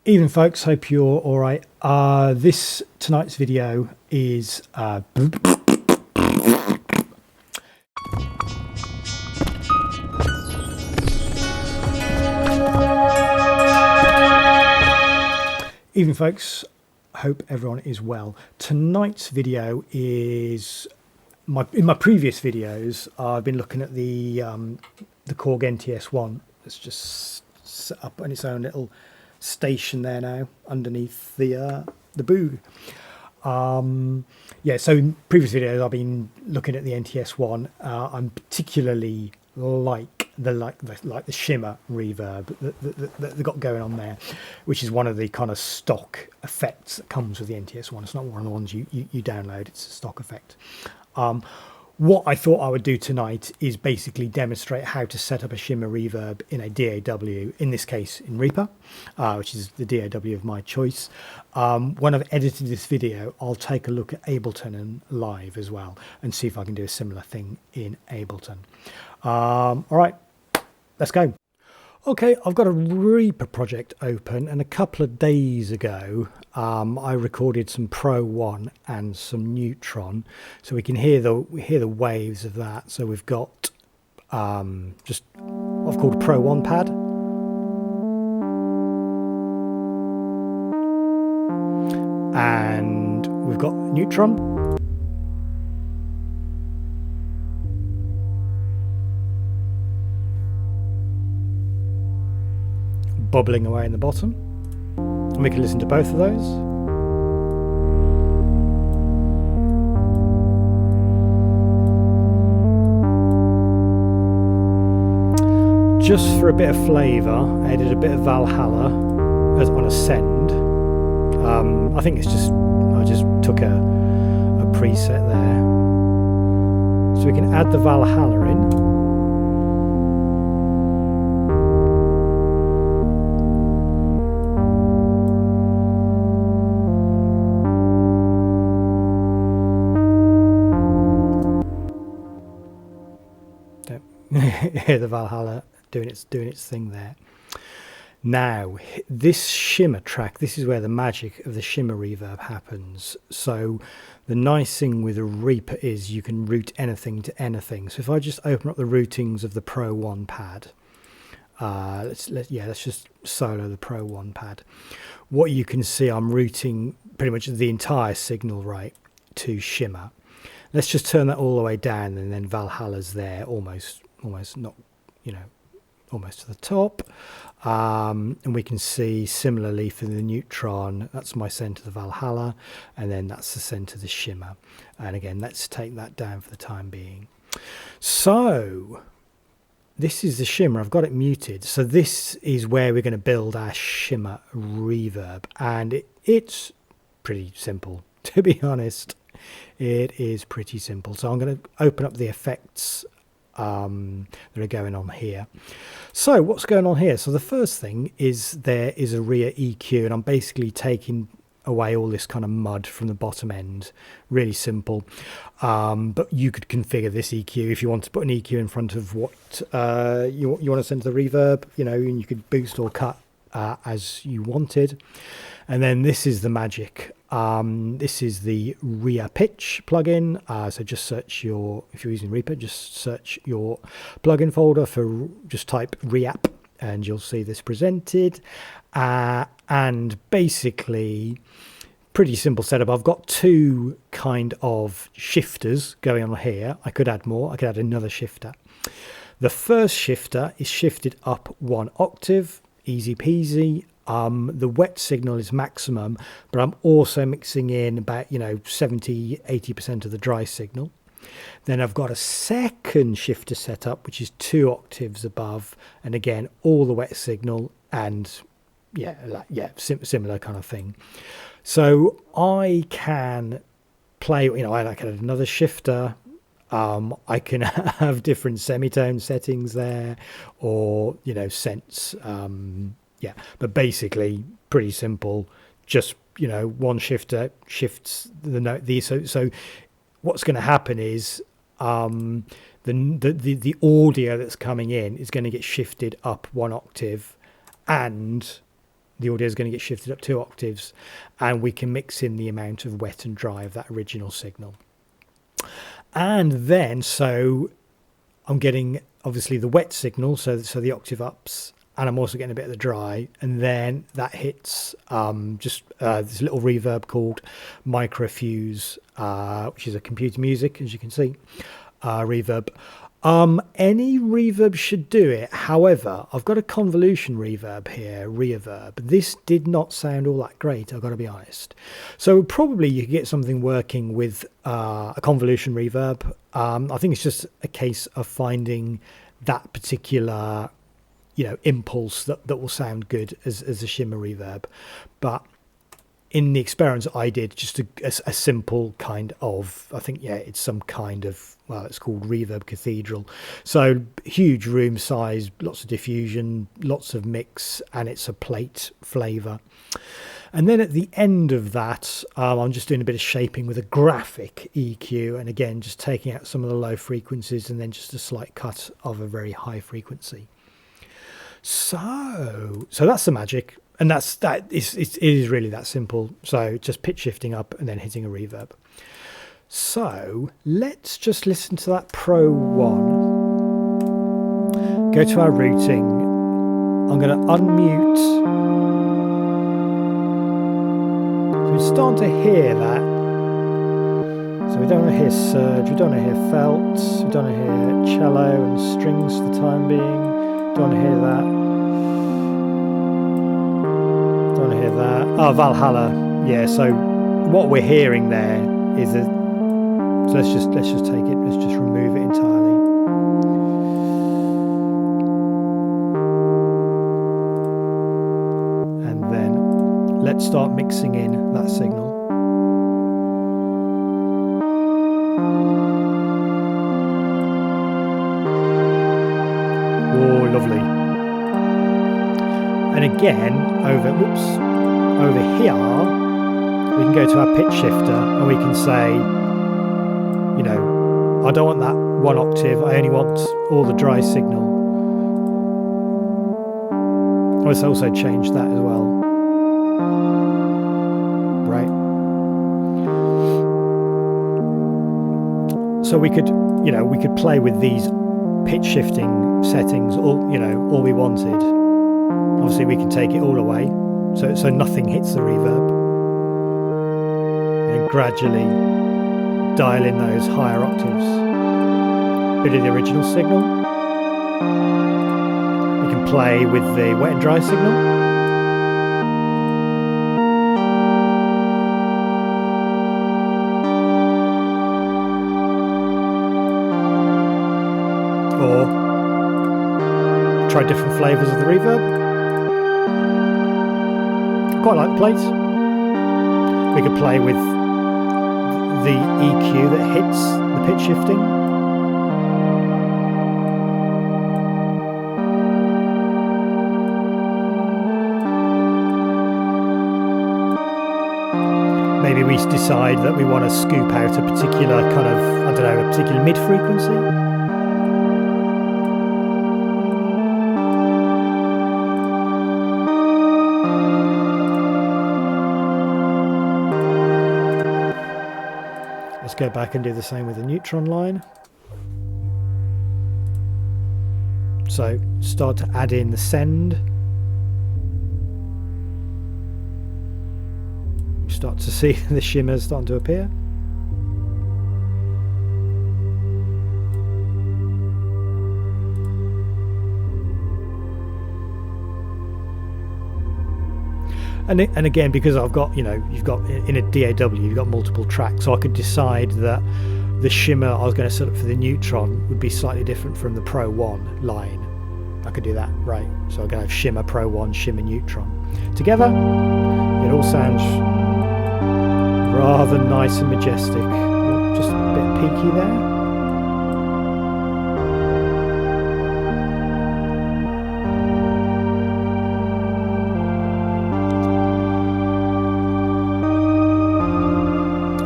Evening folks, hope you're all right. Tonight's video is evening folks, hope everyone is well. Tonight's video is in my previous videos I've been looking at the Korg NTS1 that's just set up on its own little station there now underneath the Boog. So in previous videos I've been looking at the NTS1. I'm particularly like the Shimmer Reverb that they've got going on there, which is one of the kind of stock effects that comes with the NTS1. It's not one of the ones you download, it's a stock effect. What I thought I would do tonight is basically demonstrate how to set up a Shimmer Reverb in a DAW, in this case in Reaper, which is the DAW of my choice. When I've edited this video, I'll take a look at Ableton and Live as well and see if I can do a similar thing in Ableton. All right, let's go. Okay, I've got a Reaper project open, and a couple of days ago I recorded some Pro1 and some Neutron, so we can hear the waves of that. So we've got just what I've called a Pro1 pad, and we've got Neutron. Bubbling away in the bottom, and we can listen to both of those. Just for a bit of flavour, I added a bit of Valhalla as on a send. I think it's just I just took a preset there, so we can add the Valhalla in. Hear the Valhalla doing its thing there. Now this shimmer track, this is where the magic of the Shimmer Reverb happens. So the nice thing with a Reaper is you can route anything to anything. So if I just open up the routings of the Pro1 pad, let's just solo the Pro1 pad. What you can see, I'm routing pretty much the entire signal right to Shimmer. Let's just turn that all the way down, and then Valhalla's there almost not, almost to the top. And we can see similarly for the Neutron, that's my center, the Valhalla, and then that's the center, the Shimmer. And again, let's take that down for the time being. So this is the Shimmer. I've got it muted. So this is where we're going to build our Shimmer Reverb, and it's pretty simple, to be honest. It is pretty simple. So I'm going to open up the effects that are going on here. So what's going on here? So the first thing is there is a rear EQ, and I'm basically taking away all this kind of mud from the bottom end. Really simple. But you could configure this EQ if you want to put an EQ in front of what you want to send to the reverb, and you could boost or cut as you wanted. And then this is the magic. This is the rear pitch plugin. So just search if you're using Reaper, just search your plugin folder for, just type reap, and you'll see this presented. And basically, pretty simple setup. I've got two kind of shifters going on here. I could add more. I could add another shifter. The first shifter is shifted up 1 octave, easy peasy. The wet signal is maximum, but I'm also mixing in about 70-80% of the dry signal. Then I've got a second shifter set up, which is 2 octaves above, and again all the wet signal, and similar kind of thing. So I can play, I can add another shifter. I can have different semitone settings there, or sense. But basically pretty simple. Just one shifter shifts the note. So what's going to happen is the audio that's coming in is going to get shifted up 1 octave, and the audio is going to get shifted up 2 octaves, and we can mix in the amount of wet and dry of that original signal. And then, so I'm getting obviously the wet signal, so the octave ups, and I'm also getting a bit of the dry, and then that hits this little reverb called Microfuse, which is a computer music, as you can see, reverb. Any reverb should do it. However, I've got a convolution reverb here, reverb. This did not sound all that great, I've got to be honest. So probably you could get something working with a convolution reverb. I think it's just a case of finding that particular, impulse that will sound good as a Shimmer reverb. But in the experiments I did, just a simple kind of, I think, it's some kind of, well, it's called Reverb Cathedral. So huge room size, lots of diffusion, lots of mix, and it's a plate flavor. And then at the end of that, I'm just doing a bit of shaping with a graphic EQ, and again, just taking out some of the low frequencies and then just a slight cut of a very high frequency. So that's the magic. And it is really that simple. So just pitch shifting up and then hitting a reverb. So let's just listen to that Pro 1. Go to our routing. I'm going to unmute. So we're starting to hear that. So we don't want to hear surge, we don't want to hear felt, we don't want to hear cello and strings for the time being. Don't want to hear that. Don't want to hear that. Oh, Valhalla. Yeah, so what we're hearing there is so let's just take it, let's just remove it entirely. And then let's start mixing in that signal. Oh, lovely. And again, over here, we can go to our pitch shifter and we can say, I don't want that 1 octave, I only want all the dry signal. Let's also change that as well. Right. So we could play with these pitch shifting settings all we wanted. Obviously we can take it all away, so nothing hits the reverb, and gradually dial in those higher octaves. Bit of the original signal. We can play with the wet and dry signal. Or try different flavours of the reverb. Quite like the plates. We could play with the EQ that hits the pitch shifting. Maybe we decide that we want to scoop out a particular kind of, a particular mid frequency. Let's go back and do the same with the neutron line. So start to add in the send. Start to see the shimmers starting to appear. And again, because I've got, you've got in a DAW, you've got multiple tracks, so I could decide that the shimmer I was going to set up for the neutron would be slightly different from the Pro 1 line. I could do that, right? So I'm going to have shimmer Pro 1, shimmer neutron. Together, it all sounds rather nice and majestic. Just a bit peaky there.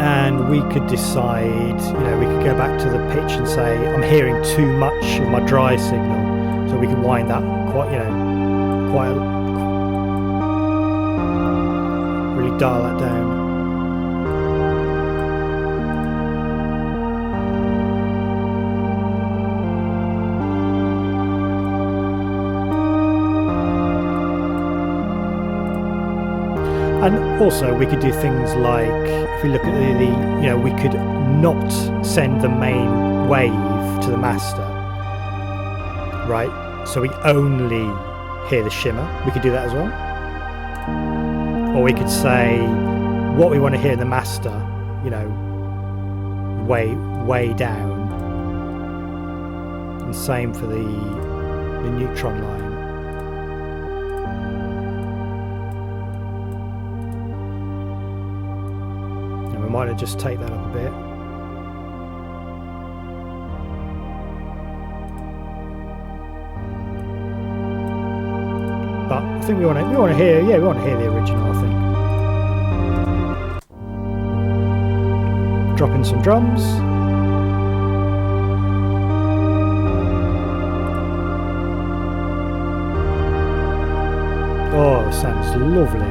And we could decide, we could go back to the pitch and say, I'm hearing too much of my dry signal. So we can wind that quite dial that down. And also we could do things like, if we look at the you know, we could not send the main wave to the master, right? So we only hear the shimmer. We could do that as well. Or we could say what we want to hear in the master, you know, way down. And same for the neutron line. And we might have just take that up a bit. But I think we want to hear, yeah, we want to hear the original, I think. Drop in some drums. Oh, sounds lovely.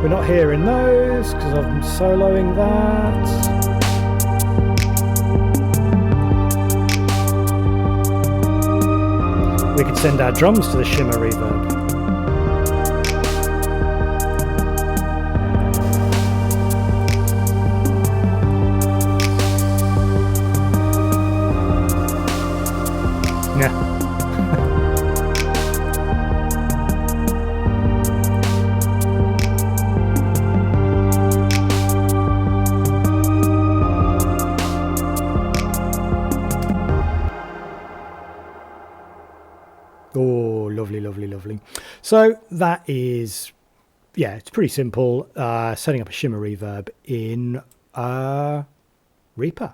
We're not hearing those because I'm soloing that. We could send our drums to the Shimmer Reverb. Yeah. Oh, lovely, lovely, lovely. So that is, yeah, it's pretty simple. Setting up a Shimmer Reverb in Reaper.